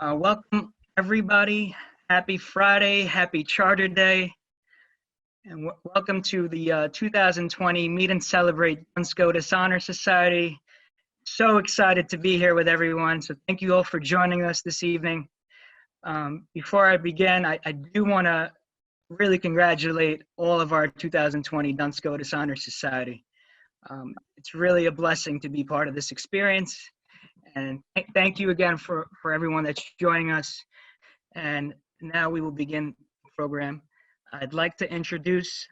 Welcome, everybody. Happy Friday, happy Charter Day, and welcome to the 2020 Meet and Celebrate Duns Scotus Honor Society. So excited to be here with everyone, so thank you all for joining us this evening. Before I begin, I do want to really congratulate all of our 2020 Duns Scotus Honor Society. It's really a blessing to be part of this experience. And thank you again for everyone that's joining us. And now we will begin the program. I'd like to introduce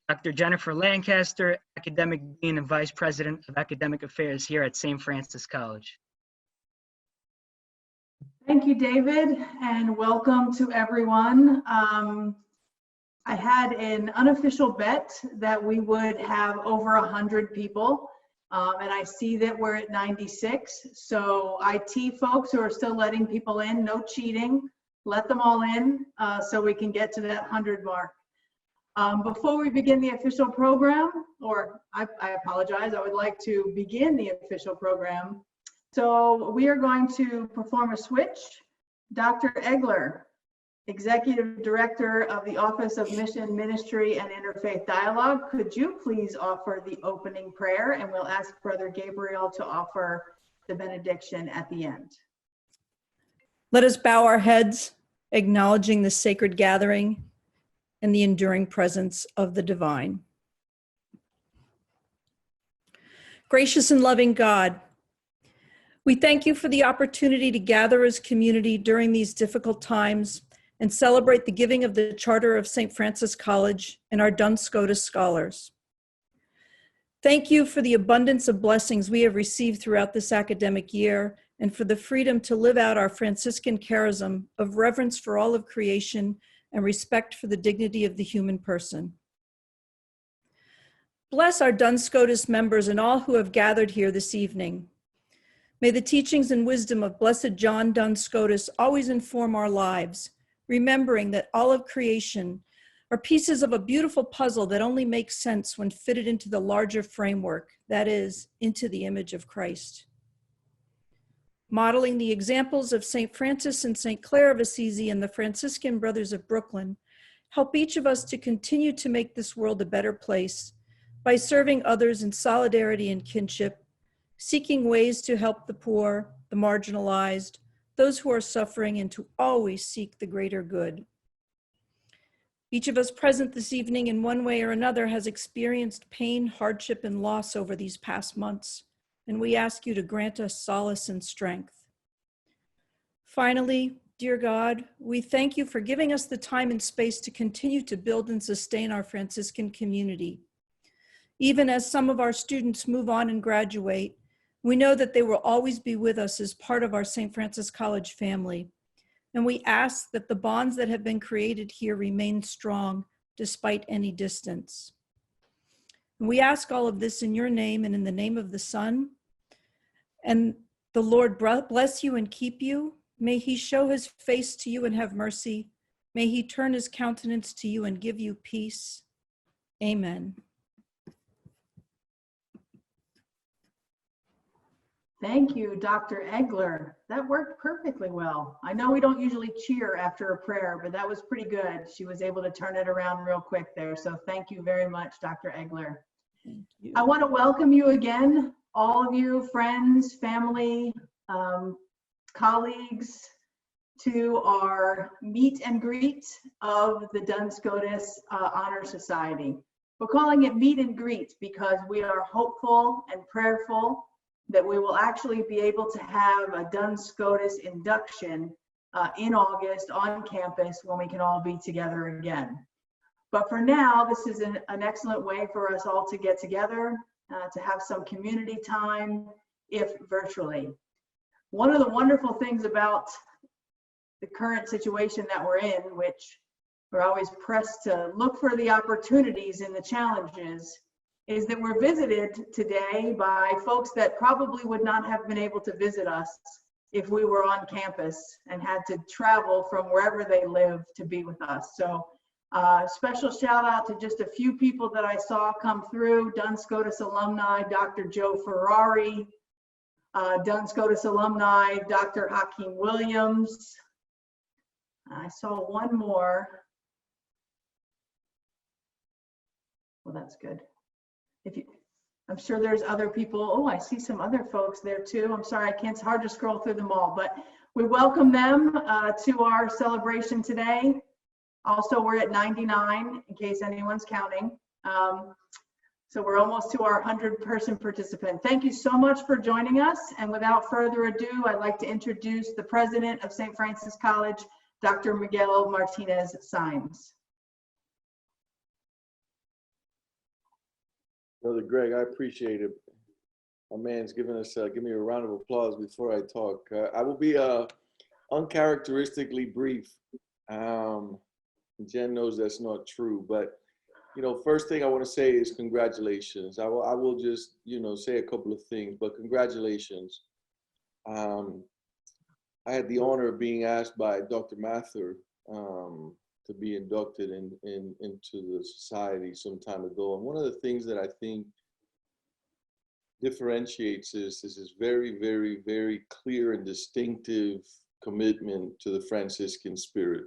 Dr. Jennifer Lancaster, Academic Dean and Vice President of Academic Affairs here at St. Francis College. Thank you, David, and welcome to everyone. I had an unofficial bet that we would have over 100 people. And I see that we're at 96. So IT folks who are still letting people in, no cheating, let them all in so we can get to that 100 mark. Before we begin the official program, or I apologize, I would like to begin the official program. So we are going to perform a switch. Dr. Egler, Executive Director of the Office of Mission, Ministry, and Interfaith Dialogue, could you please offer the opening prayer, and we'll ask Brother Gabriel to offer the benediction at the end. Let us bow our heads, acknowledging the sacred gathering and the enduring presence of the divine. Gracious and loving God, we thank you for the opportunity to gather as community during these difficult times and celebrate the giving of the Charter of St. Francis College and our Duns Scotus scholars. Thank you for the abundance of blessings we have received throughout this academic year and for the freedom to live out our Franciscan charism of reverence for all of creation and respect for the dignity of the human person. Bless our Duns Scotus members and all who have gathered here this evening. May the teachings and wisdom of Blessed John Duns Scotus always inform our lives, remembering that all of creation are pieces of a beautiful puzzle that only makes sense when fitted into the larger framework, that is, into the image of Christ. Modeling the examples of St. Francis and St. Clare of Assisi and the Franciscan Brothers of Brooklyn, help each of us to continue to make this world a better place by serving others in solidarity and kinship, seeking ways to help the poor, the marginalized, those who are suffering, and to always seek the greater good. Each of us present this evening in one way or another has experienced pain, hardship, and loss over these past months, and we ask you to grant us solace and strength. Finally, dear God, we thank you for giving us the time and space to continue to build and sustain our Franciscan community. Even as some of our students move on and graduate, we know that they will always be with us as part of our St. Francis College family, and we ask that the bonds that have been created here remain strong despite any distance. And we ask all of this in your name and in the name of the Son. And the Lord bless you and keep you. May he show his face to you and have mercy. May he turn his countenance to you and give you peace. Amen. Thank you, Dr. Egler. That worked perfectly well. I know we don't usually cheer after a prayer, but that was pretty good. She was able to turn it around real quick there. So thank you very much, Dr. Egler. Thank you. I want to welcome you again, all of you, friends, family, colleagues, to our meet and greet of the Duns Scotus Honor Society. We're calling it meet and greet because we are hopeful and prayerful that we will actually be able to have a Duns Scotus induction in August on campus when we can all be together again. But for now, this is an excellent way for us all to get together, to have some community time, if virtually. One of the wonderful things about the current situation that we're in, which we're always pressed to look for the opportunities and the challenges, is that we're visited today by folks that probably would not have been able to visit us if we were on campus and had to travel from wherever they live to be with us. So special shout out to just a few people that I saw come through: Duns Scotus alumni, Dr. Joe Ferrari, Duns Scotus alumni, Dr. Hakeem Williams. I saw one more. Well, that's good. I'm sure there's other people. Oh, I see some other folks there too. I'm sorry, it's hard to scroll through them all, but we welcome them to our celebration today. Also, we're at 99 in case anyone's counting. So we're almost to our 100-person participant. Thank you so much for joining us. And without further ado, I'd like to introduce the president of St. Francis College, Dr. Miguel Martinez Saenz. Brother Greg, I appreciate it. My man's giving us, give me a round of applause before I talk. I will be uncharacteristically brief. Jen knows that's not true, but you know, first thing I want to say is congratulations. I will just, you know, say a couple of things, but congratulations. I had the honor of being asked by Dr. Mather to be inducted into the society some time ago. And one of the things that I think differentiates is this very, very, very clear and distinctive commitment to the Franciscan spirit.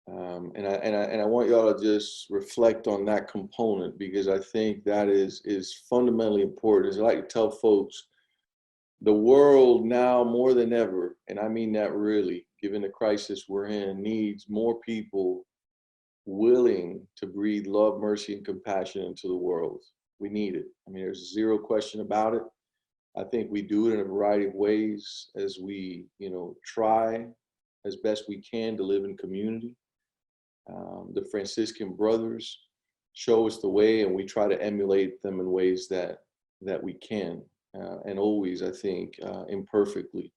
And I want y'all to just reflect on that component, because I think that is fundamentally important. As I like to tell folks, the world now more than ever, and I mean that really, given the crisis we're in, needs more people willing to breathe love, mercy, and compassion into the world. We need it. I mean, there's zero question about it. I think we do it in a variety of ways as we, you know, try as best we can to live in community. The Franciscan brothers show us the way, and we try to emulate them in ways that we can, and always, I think, imperfectly.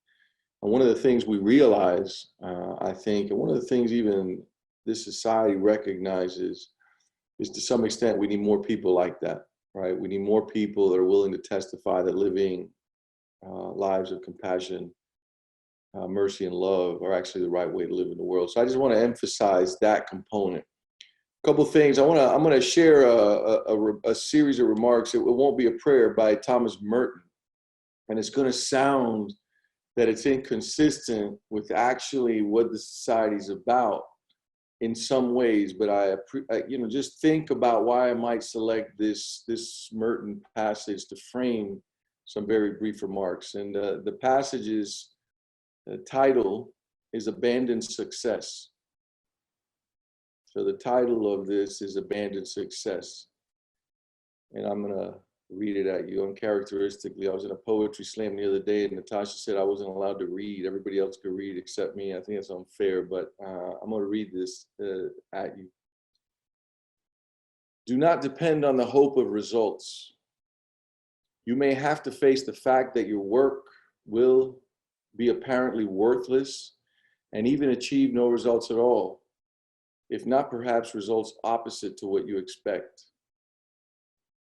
And one of the things we realize, I think, and one of the things even this society recognizes, is to some extent we need more people like that, right? We need more people that are willing to testify that living lives of compassion, mercy, and love are actually the right way to live in the world. So I just want to emphasize that component. A couple of things. I'm going to share a series of remarks. It won't be a prayer by Thomas Merton, and it's going to sound that it's inconsistent with actually what the society is about in some ways, but I you know, just think about why I might select this Merton passage to frame some very brief remarks. And the passage's title is Abandoned Success. So the title of this is Abandoned Success. And I'm going to read it at you. Uncharacteristically, I was in a poetry slam the other day, and Natasha said I wasn't allowed to read. Everybody else could read except me. I think that's unfair, but I'm going to read this at you. Do not depend on the hope of results. You may have to face the fact that your work will be apparently worthless and even achieve no results at all, if not perhaps results opposite to what you expect.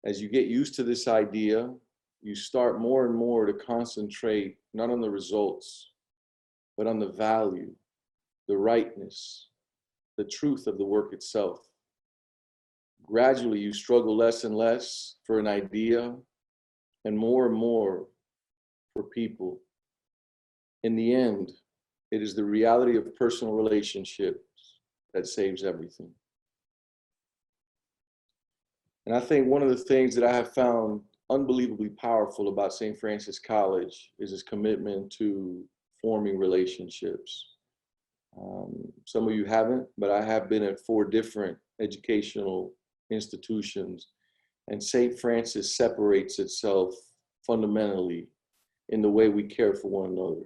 As you get used to this idea, you start more and more to concentrate not on the results, but on the value, the rightness, the truth of the work itself. Gradually, you struggle less and less for an idea and more for people. In the end, it is the reality of personal relationships that saves everything. And I think one of the things that I have found unbelievably powerful about St. Francis College is its commitment to forming relationships. Some of you haven't, but I have been at 4 different educational institutions, and St. Francis separates itself fundamentally in the way we care for one another.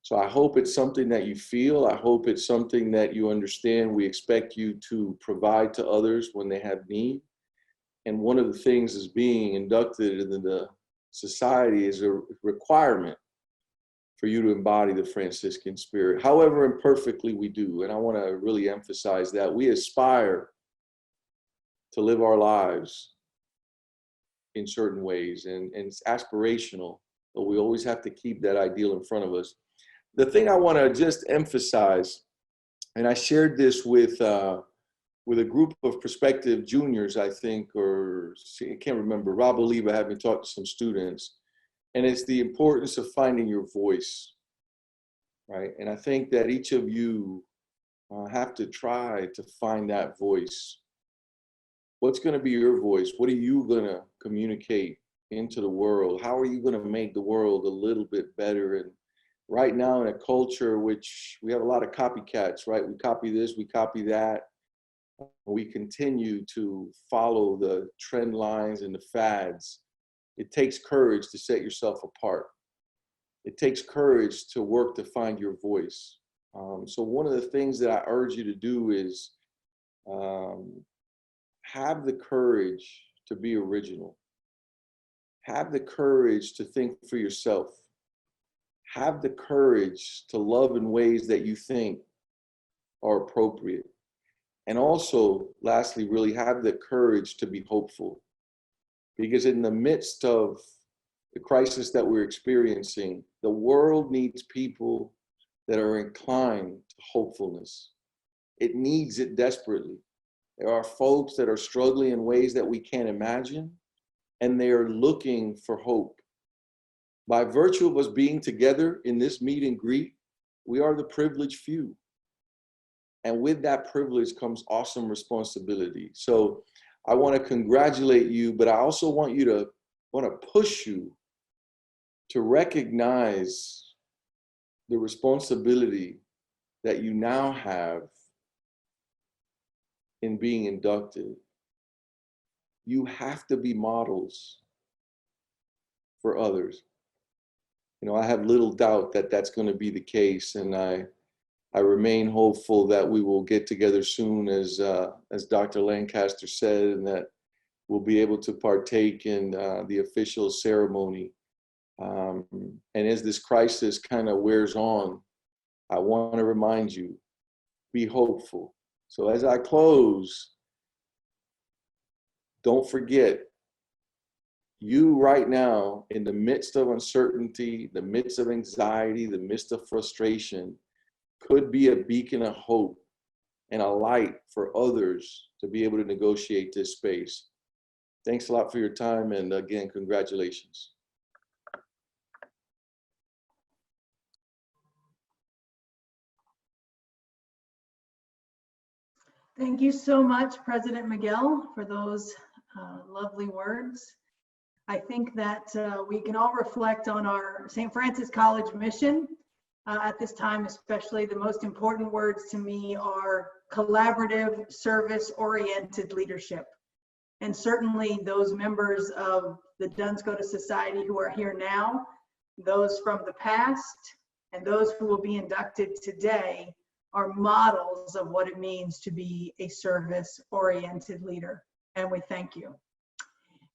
So I hope it's something that you feel. I hope it's something that you understand. We expect you to provide to others when they have need. And one of the things is being inducted into the society is a requirement for you to embody the Franciscan spirit, however imperfectly we do. And I want to really emphasize that we aspire to live our lives in certain ways, and it's aspirational, but we always have to keep that ideal in front of us. The thing I want to just emphasize, and I shared this with a group of prospective juniors, I think, or I can't remember. Rob Oliva had me talk to some students, And it's the importance of finding your voice, right? And I think that each of you have to try to find that voice. What's going to be your voice? What are you going to communicate into the world? How are you going to make the world a little bit better? And right now in a culture which we have a lot of copycats, right? We copy this, we copy that. We continue to follow the trend lines and the fads. It takes courage to set yourself apart. It takes courage to work to find your voice. So one of the things that I urge you to do is have the courage to be original. Have the courage to think for yourself. Have the courage to love in ways that you think are appropriate. And also, lastly, really have the courage to be hopeful. Because in the midst of the crisis that we're experiencing, the world needs people that are inclined to hopefulness. It needs it desperately. There are folks that are struggling in ways that we can't imagine, and they are looking for hope. By virtue of us being together in this meet and greet, we are the privileged few. And with that privilege comes awesome responsibility. So I want to congratulate you, but I also want to push you to recognize the responsibility that you now have in being inducted. You have to be models for others. You know, I have little doubt that that's going to be the case, and I remain hopeful that we will get together soon, as Dr. Lancaster said, and that we'll be able to partake in the official ceremony. And as this crisis kind of wears on, I want to remind you, be hopeful. So as I close, don't forget, you right now, in the midst of uncertainty, the midst of anxiety, the midst of frustration, could be a beacon of hope and a light for others to be able to negotiate this space. Thanks a lot for your time, and again, congratulations. Thank you so much, President Miguel, for those lovely words. I think that we can all reflect on our St. Francis College mission at this time, especially. The most important words to me are collaborative, service-oriented leadership. And certainly those members of the Duns Scotus Society who are here now, those from the past, and those who will be inducted today are models of what it means to be a service-oriented leader, and we thank you.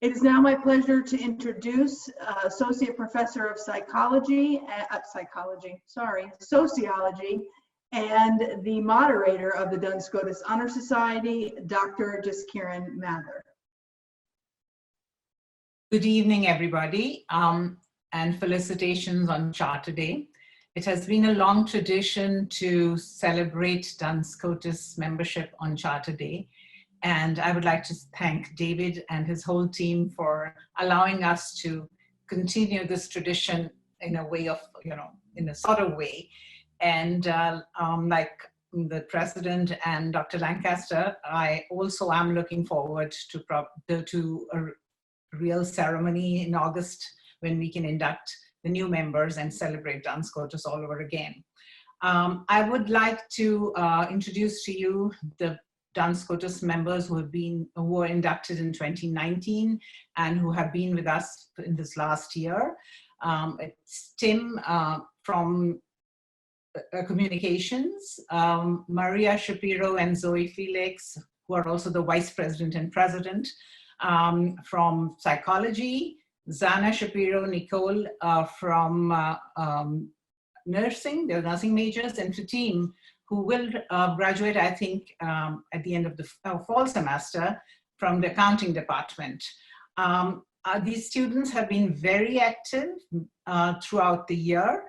It is now my pleasure to introduce Associate Professor of Sociology, and the moderator of the Duns Scotus Honor Society, Dr. Jaskiran Mather. Good evening, everybody, and felicitations on Charter Day. It has been a long tradition to celebrate Duns Scotus membership on Charter Day. And I would like to thank David and his whole team for allowing us to continue this tradition in a way of, in a sort of way. And like the president and Dr. Lancaster, I also am looking forward to a real ceremony in August when we can induct the new members and celebrate Duns Scotus all over again. I would like to introduce to you the Duns Scotus members who were inducted in 2019 and who have been with us in this last year. It's Tim from Communications, Maria Shapiro and Zoe Felix, who are also the Vice President and President, from Psychology, Zana Shapiro, Nicole from Nursing, they're nursing majors, and Fatim, who will graduate, I think, at the end of the fall semester from the accounting department. These students have been very active throughout the year.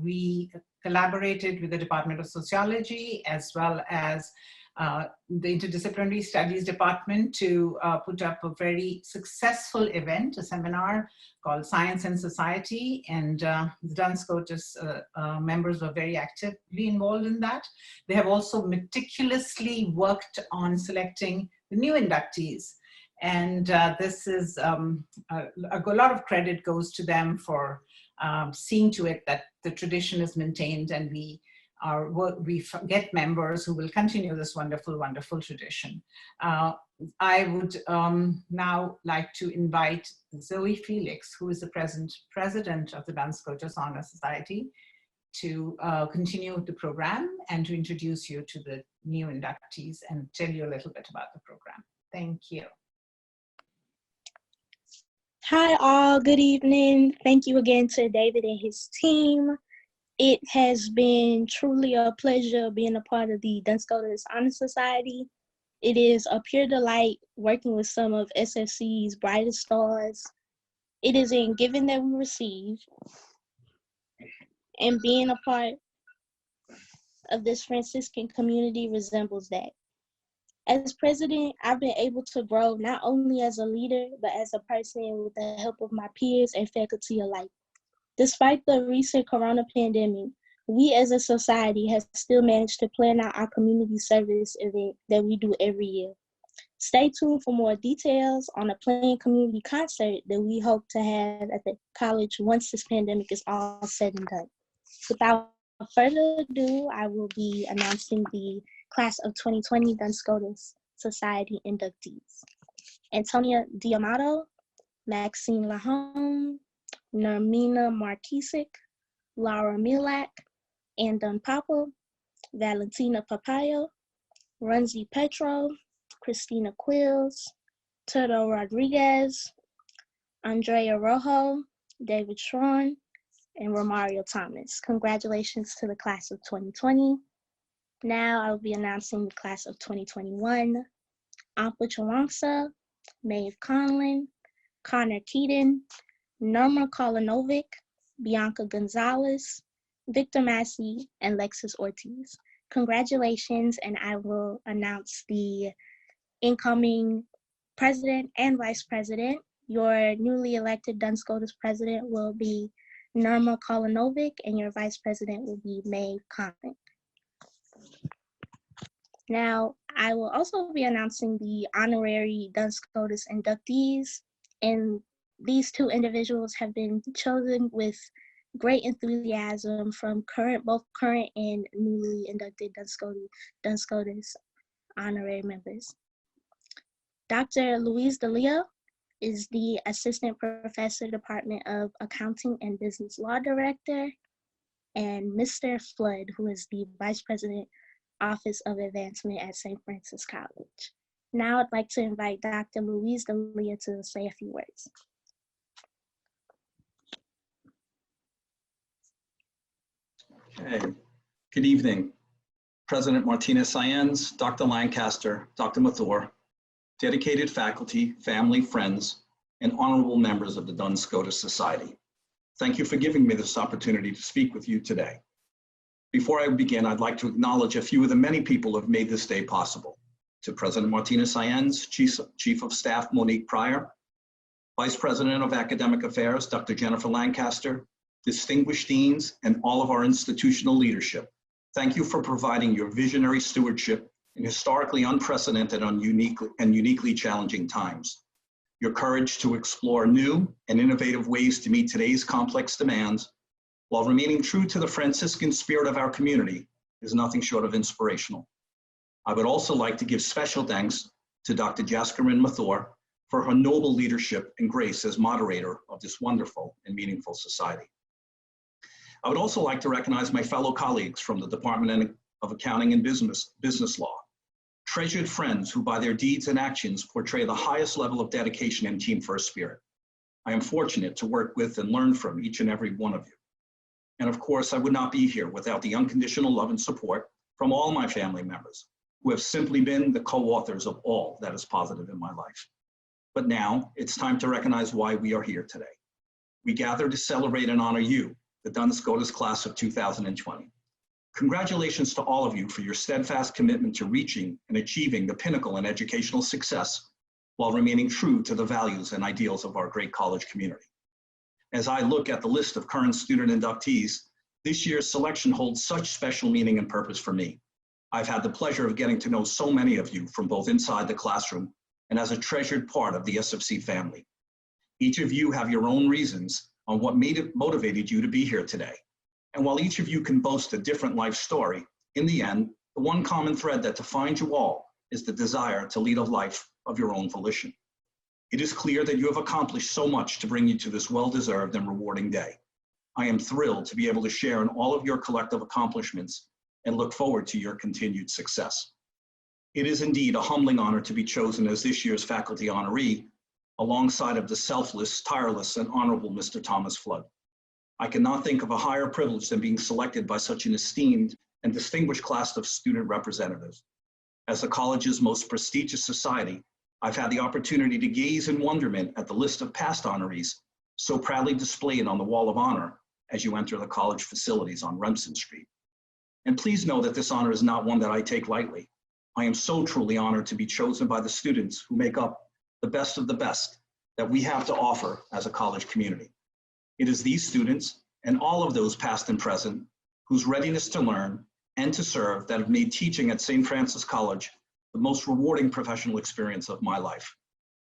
We collaborated with the Department of Sociology as well as the Interdisciplinary Studies Department to put up a very successful event, a seminar called Science and Society, and the Duns Scotus members were very actively involved in that. They have also meticulously worked on selecting the new inductees, and this is a lot of credit goes to them for seeing to it that the tradition is maintained, and we get members who will continue this wonderful, wonderful tradition. I would now like to invite Zoe Felix, who is the president of the Duns Scotus Honor Society, to continue the program and to introduce you to the new inductees and tell you a little bit about the program. Thank you. Hi all, good evening. Thank you again to David and his team. It has been truly a pleasure being a part of the Duns Scotus Honor Society. It is a pure delight working with some of SFC's brightest stars. It is in giving that we receive, and being a part of this Franciscan community resembles that. As president, I've been able to grow not only as a leader, but as a person with the help of my peers and faculty alike. Despite the recent corona pandemic, we as a society have still managed to plan out our community service event that we do every year. Stay tuned for more details on a planned community concert that we hope to have at the college once this pandemic is all said and done. Without further ado, I will be announcing the class of 2020 Duns Scotus Society inductees. Antonia Diamato, Maxine Lahome, Nermina Markisic, Laura Milak, Andon Papa, Valentina Papayo, Runzi Petro, Christina Quills, Turdo Rodriguez, Andrea Rojo, David Schron, and Romario Thomas. Congratulations to the class of 2020. Now I will be announcing the class of 2021. Ampa Chawamsa, Maeve Conlin, Connor Keaton, Norma Kolanovic, Bianca Gonzalez, Victor Massey, and Lexus Ortiz. Congratulations, and I will announce the incoming president and vice president. Your newly elected Duns Scotus president will be Norma Kolanovic, and your vice president will be Maeve Conlin. Now, I will also be announcing the honorary Duns Scotus inductees, and these two individuals have been chosen with great enthusiasm from both current and newly inducted Duns Scotus honorary members. Dr. Louise DeLeo is the Assistant Professor, Department of Accounting and Business Law Director, and Mr. Flood, who is the Vice President, Office of Advancement at St. Francis College. Now I'd like to invite Dr. Louise DeLeo to say a few words. Okay, good evening. President Martinez Sayens, Dr. Lancaster, Dr. Mathur, dedicated faculty, family, friends, and honorable members of the Duns Scotus Society. Thank you for giving me this opportunity to speak with you today. Before I begin, I'd like to acknowledge a few of the many people who have made this day possible. To President Martinez Sayens, Chief of Staff Monique Pryor, Vice President of Academic Affairs, Dr. Jennifer Lancaster, distinguished deans, and all of our institutional leadership. Thank you for providing your visionary stewardship in historically unprecedented and uniquely challenging times. Your courage to explore new and innovative ways to meet today's complex demands while remaining true to the Franciscan spirit of our community is nothing short of inspirational. I would also like to give special thanks to Dr. Jascarin Mathur for her noble leadership and grace as moderator of this wonderful and meaningful society. I would also like to recognize my fellow colleagues from the Department of Accounting and Business Law, treasured friends who by their deeds and actions portray the highest level of dedication and team first spirit. I am fortunate to work with and learn from each and every one of you. And of course, I would not be here without the unconditional love and support from all my family members who have simply been the co-authors of all that is positive in my life. But now it's time to recognize why we are here today. We gather to celebrate and honor you, the Duns Scotus class of 2020. Congratulations to all of you for your steadfast commitment to reaching and achieving the pinnacle in educational success while remaining true to the values and ideals of our great college community. As I look at the list of current student inductees, this year's selection holds such special meaning and purpose for me. I've had the pleasure of getting to know so many of you from both inside the classroom and as a treasured part of the SFC family. Each of you have your own reasons on what motivated you to be here today. And while each of you can boast a different life story, in the end, the one common thread that defines you all is the desire to lead a life of your own volition. It is clear that you have accomplished so much to bring you to this well-deserved and rewarding day. I am thrilled to be able to share in all of your collective accomplishments and look forward to your continued success. It is indeed a humbling honor to be chosen as this year's faculty honoree, alongside of the selfless, tireless, and honorable Mr. Thomas Flood. I cannot think of a higher privilege than being selected by such an esteemed and distinguished class of student representatives. As the college's most prestigious society, I've had the opportunity to gaze in wonderment at the list of past honorees so proudly displayed on the Wall of Honor as you enter the college facilities on Remsen Street. And please know that this honor is not one that I take lightly. I am so truly honored to be chosen by the students who make up the best of the best that we have to offer as a college community. It is these students and all of those past and present whose readiness to learn and to serve that have made teaching at St. Francis College the most rewarding professional experience of my life.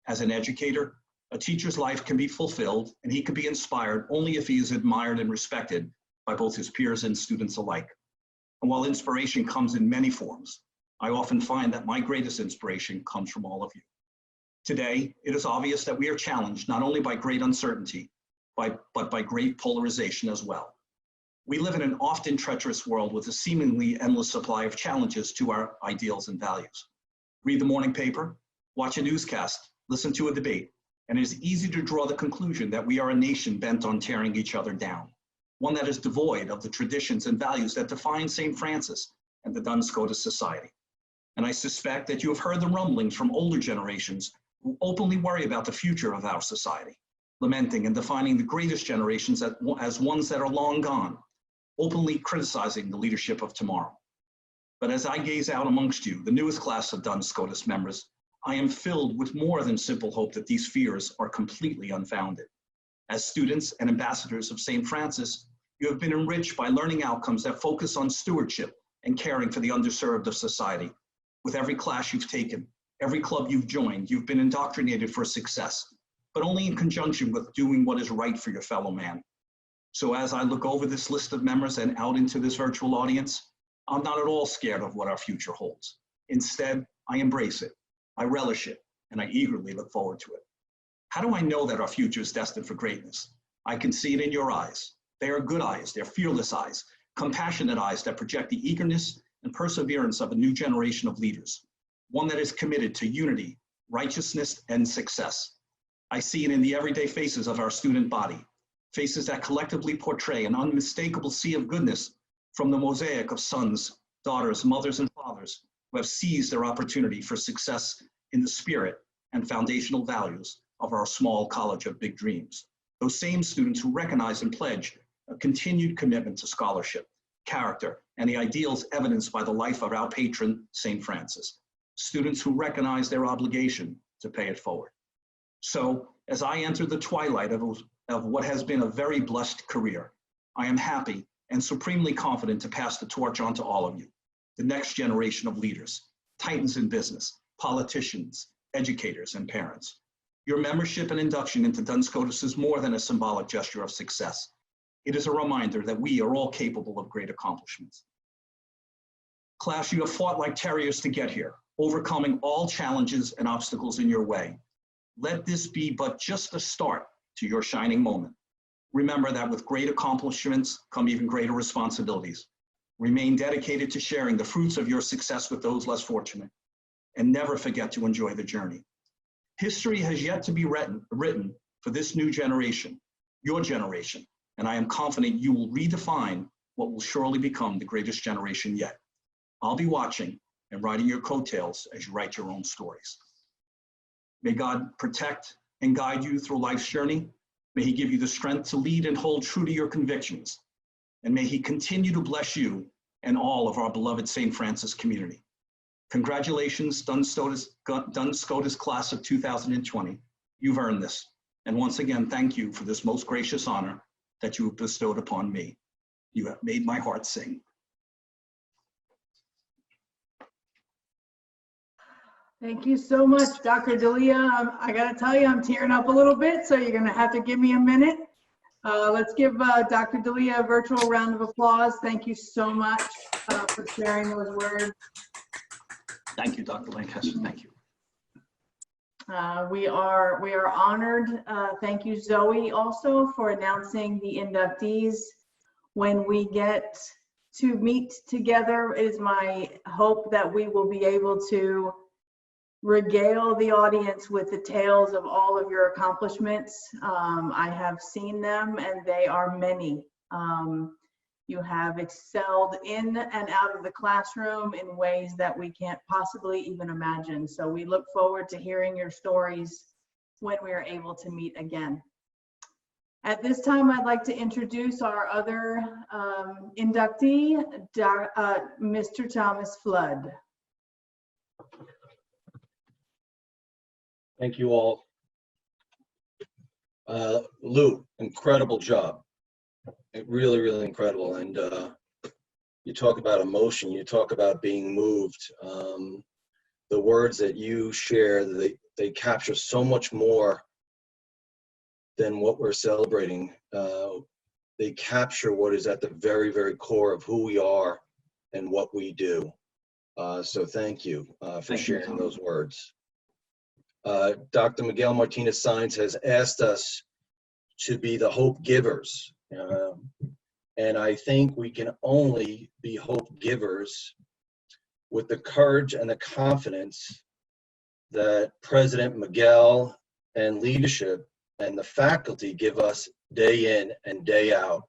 As an educator, a teacher's life can be fulfilled and he can be inspired only if he is admired and respected by both his peers and students alike. And while inspiration comes in many forms, I often find that my greatest inspiration comes from all of you. Today, it is obvious that we are challenged not only by great uncertainty, but by great polarization as well. We live in an often treacherous world with a seemingly endless supply of challenges to our ideals and values. Read the morning paper, watch a newscast, listen to a debate, and it is easy to draw the conclusion that we are a nation bent on tearing each other down, one that is devoid of the traditions and values that define St. Francis and the Duns Scotus Society. And I suspect that you have heard the rumblings from older generations who openly worry about the future of our society, lamenting and defining the greatest generations as ones that are long gone, openly criticizing the leadership of tomorrow. But as I gaze out amongst you, the newest class of Duns Scotus members, I am filled with more than simple hope that these fears are completely unfounded. As students and ambassadors of St. Francis, you have been enriched by learning outcomes that focus on stewardship and caring for the underserved of society. With every class you've taken, every club you've joined, you've been indoctrinated for success, but only in conjunction with doing what is right for your fellow man. So as I look over this list of members and out into this virtual audience, I'm not at all scared of what our future holds. Instead, I embrace it, I relish it, and I eagerly look forward to it. How do I know that our future is destined for greatness? I can see it in your eyes. They are good eyes, they're fearless eyes, compassionate eyes that project the eagerness and perseverance of a new generation of leaders, one that is committed to unity, righteousness, and success. I see it in the everyday faces of our student body, faces that collectively portray an unmistakable sea of goodness from the mosaic of sons, daughters, mothers, and fathers who have seized their opportunity for success in the spirit and foundational values of our small college of big dreams. Those same students who recognize and pledge a continued commitment to scholarship, character, and the ideals evidenced by the life of our patron, St. Francis. Students who recognize their obligation to pay it forward. So, as I enter the twilight of what has been a very blessed career, I am happy and supremely confident to pass the torch on to all of you, the next generation of leaders, titans in business, politicians, educators, and parents. Your membership and induction into Duns Scotus is more than a symbolic gesture of success. It is a reminder that we are all capable of great accomplishments. Class, you have fought like terriers to get here, overcoming all challenges and obstacles in your way. Let this be but just a start to your shining moment. Remember that with great accomplishments come even greater responsibilities. Remain dedicated to sharing the fruits of your success with those less fortunate, and never forget to enjoy the journey. History has yet to be written for this new generation, your generation, and I am confident you will redefine what will surely become the greatest generation yet. I'll be watching and riding your coattails as you write your own stories. May God protect and guide you through life's journey. May He give you the strength to lead and hold true to your convictions. And may He continue to bless you and all of our beloved St. Francis community. Congratulations, Duns Scotus class of 2020. You've earned this. And once again, thank you for this most gracious honor that you have bestowed upon me. You have made my heart sing. Thank you so much, Dr. D'Elia. I gotta tell you, I'm tearing up a little bit, so you're gonna have to give me a minute. Let's give Dr. D'Elia a virtual round of applause. Thank you so much for sharing those words. Thank you, Dr. Lancaster, thank you. We are honored. Thank you, Zoe, also for announcing the inductees. When we get to meet together, it is my hope that we will be able to regale the audience with the tales of all of your accomplishments. I have seen them, and they are many. You have excelled in and out of the classroom in ways that we can't possibly even imagine. So we look forward to hearing your stories when we are able to meet again. At this time, I'd like to introduce our other inductee, Mr. Thomas Flood. Thank you all. Lou, incredible job. Really, really incredible. And you talk about emotion, you talk about being moved. The words that you share, they capture so much more than what we're celebrating. They capture what is at the very, very core of who we are and what we do. So thank you for sharing those words. Dr. Miguel Martinez-Saenz has asked us to be the hope givers. And I think we can only be hope givers with the courage and the confidence that President Miguel and leadership and the faculty give us day in and day out.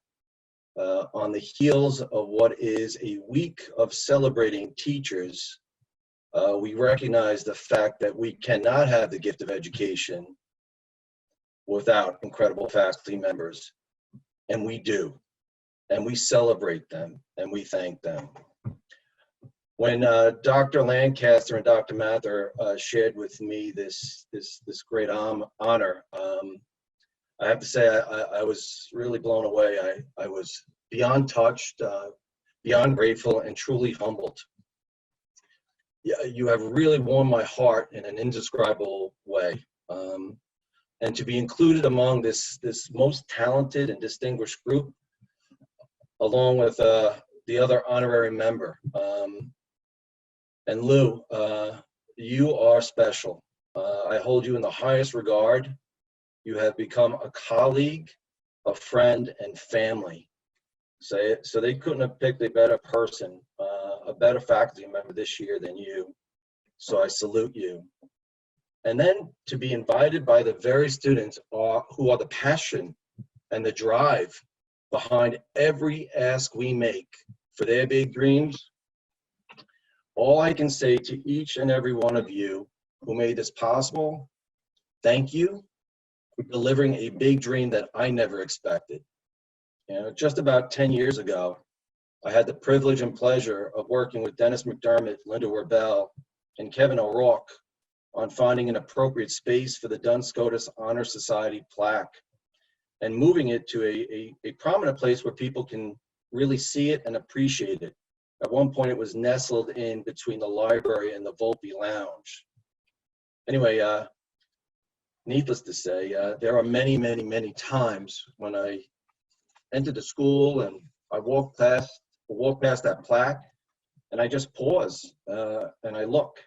On the heels of what is a week of celebrating teachers, we recognize the fact that we cannot have the gift of education without incredible faculty members, and we do, and we celebrate them, and we thank them. When Dr. Lancaster and Dr. Mather shared with me this great honor, I have to say I was really blown away. I was beyond touched, beyond grateful, and truly humbled. You have really warmed my heart in an indescribable way. And to be included among this most talented and distinguished group, along with the other honorary member. And Lou, you are special. I hold you in the highest regard. You have become a colleague, a friend, and family. So they couldn't have picked a better person, a better faculty member this year than you. So I salute you. And then to be invited by the very students who are the passion and the drive behind every ask we make for their big dreams. All I can say to each and every one of you who made this possible, thank you for delivering a big dream that I never expected. You know, just about 10 years ago, I had the privilege and pleasure of working with Dennis McDermott, Linda Werbel, and Kevin O'Rourke on finding an appropriate space for the Duns Scotus Honor Society plaque and moving it to a prominent place where people can really see it and appreciate it. At one point, it was nestled in between the library and the Volpe Lounge. Anyway, needless to say, there are many, many, many times when I entered the school and I walk past that plaque and I just pause and I look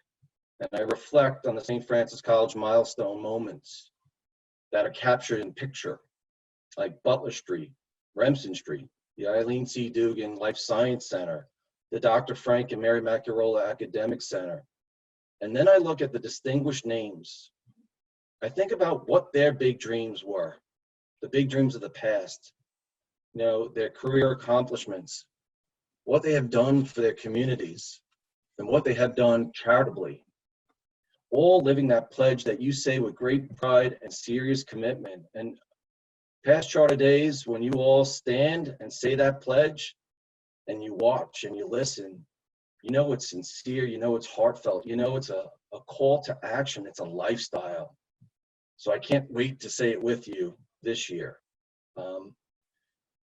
and I reflect on the St. Francis College milestone moments that are captured in picture, like Butler Street, Remsen Street, the Eileen C. Dugan Life Science Center, the Dr. Frank and Mary Macarola Academic Center. And then I look at the distinguished names. I think about what their big dreams were, the big dreams of the past, you know, their career accomplishments, what they have done for their communities, and what they have done charitably. All living that pledge that you say with great pride and serious commitment. And past charter days, when you all stand and say that pledge, and you watch and you listen, you know it's sincere, you know it's heartfelt, you know it's a call to action, it's a lifestyle. So I can't wait to say it with you this year.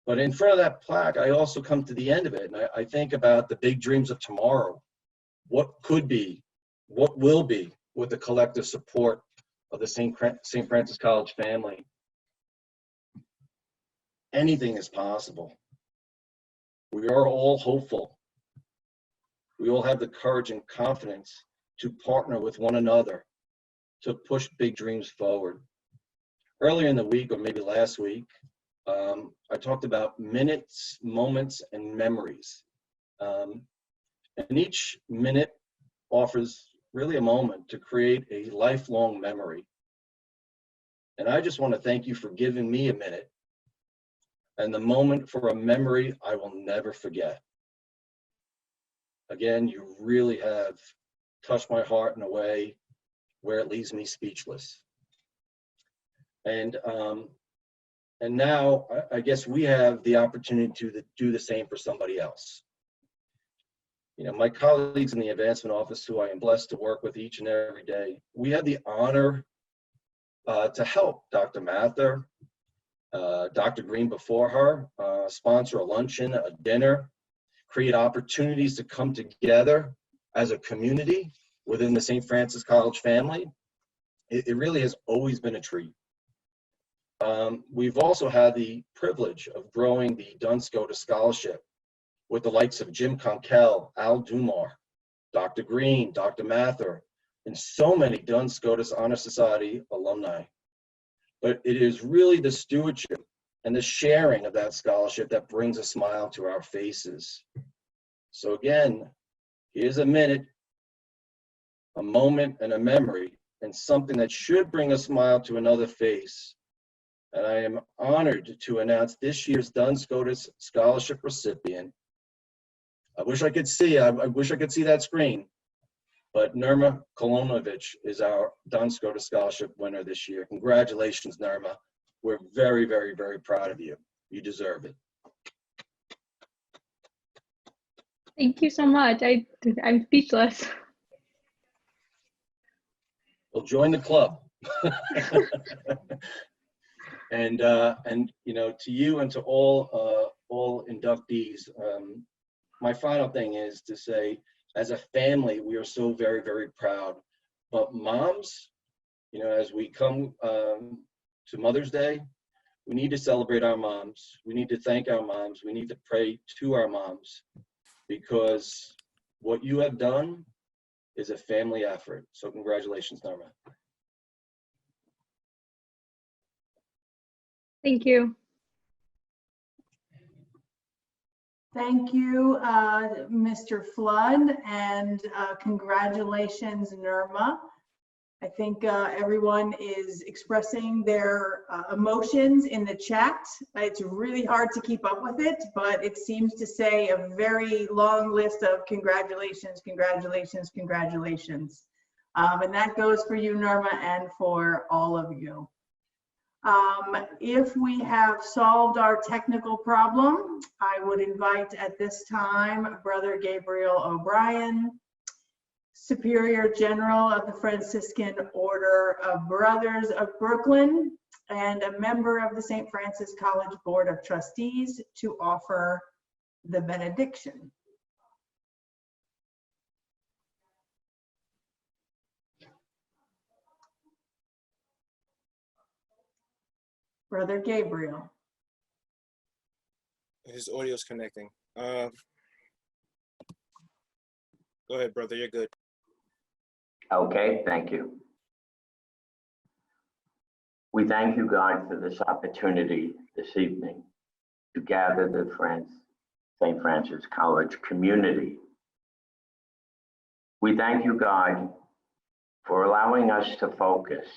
But in front of that plaque, I also come to the end of it, and I think about the big dreams of tomorrow. What could be, what will be, with the collective support of the St. Francis College family. Anything is possible. We are all hopeful. We all have the courage and confidence to partner with one another to push big dreams forward. Earlier in the week, or maybe last week, I talked about minutes, moments, and memories. And each minute offers really a moment to create a lifelong memory. And I just want to thank you for giving me a minute and the moment for a memory I will never forget. Again, you really have touched my heart in a way where it leaves me speechless. And now I guess we have the opportunity to do the same for somebody else. You know, my colleagues in the advancement office, who I am blessed to work with each and every day, we have the honor to help Dr. Mather, Dr. Green before her, sponsor a luncheon, a dinner, create opportunities to come together as a community within the St. Francis College family. It really has always been a treat. We've also had the privilege of growing the Duns Scotus Scholarship with the likes of Jim Conkell, Al Dumar, Dr. Green, Dr. Mather, and so many Duns Scotus Honor Society alumni. But it is really the stewardship and the sharing of that scholarship that brings a smile to our faces. So again, here's a minute, a moment, and a memory, and something that should bring a smile to another face. And I am honored to announce this year's Duns Scotus Scholarship recipient. I wish I could see that screen, but Nirma Kolonovich is our Duns Scotus Scholarship winner this year. Congratulations, Nirma. We're very, very, very proud of you. You deserve it. Thank you so much. I'm speechless. Well, join the club. And you know, to you and to all inductees, my final thing is to say, as a family, we are so very, very proud. But moms, you know, as we come to Mother's Day, we need to celebrate our moms. We need to thank our moms. We need to pray to our moms, because what you have done is a family effort. So congratulations, Norma. Thank you. Thank you, Mr. Flood, and congratulations, Nirma. I think everyone is expressing their emotions in the chat. It's really hard to keep up with it, but it seems to say a very long list of congratulations, congratulations, congratulations. And that goes for you, Nirma, and for all of you. If we have solved our technical problem, I would invite at this time Brother Gabriel O'Brien, Superior General of the Franciscan Order of Brothers of Brooklyn, and a member of the St. Francis College Board of Trustees, to offer the benediction. Brother Gabriel. His audio is connecting. Go ahead, brother, you're good. Okay, thank you. We thank you, God, for this opportunity this evening to gather the St. Francis College community. We thank you, God, for allowing us to focus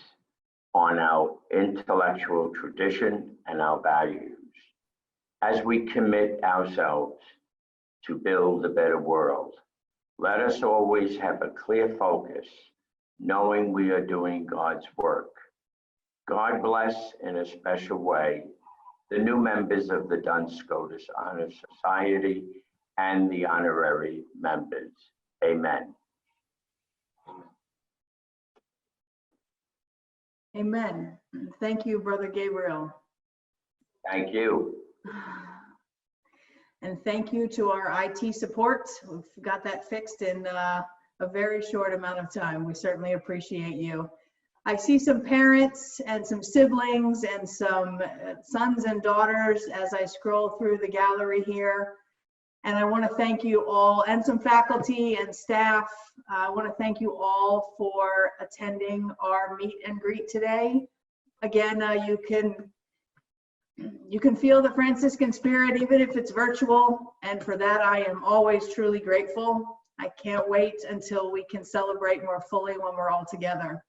on our intellectual tradition and our values as we commit ourselves to build a better world. Let us always have a clear focus, knowing we are doing God's work. God bless in a special way the new members of the Duns Scotus Honor Society and the honorary members. Amen. Amen. Thank you, Brother Gabriel. Thank you. And thank you to our IT support. We've got that fixed in a very short amount of time. We certainly appreciate you. I see some parents and some siblings and some sons and daughters as I scroll through the gallery here. And I want to thank you all, and some faculty and staff. I want to thank you all for attending our meet and greet today. Again, you can feel the Franciscan spirit, even if it's virtual. And for that, I am always truly grateful. I can't wait until we can celebrate more fully when we're all together.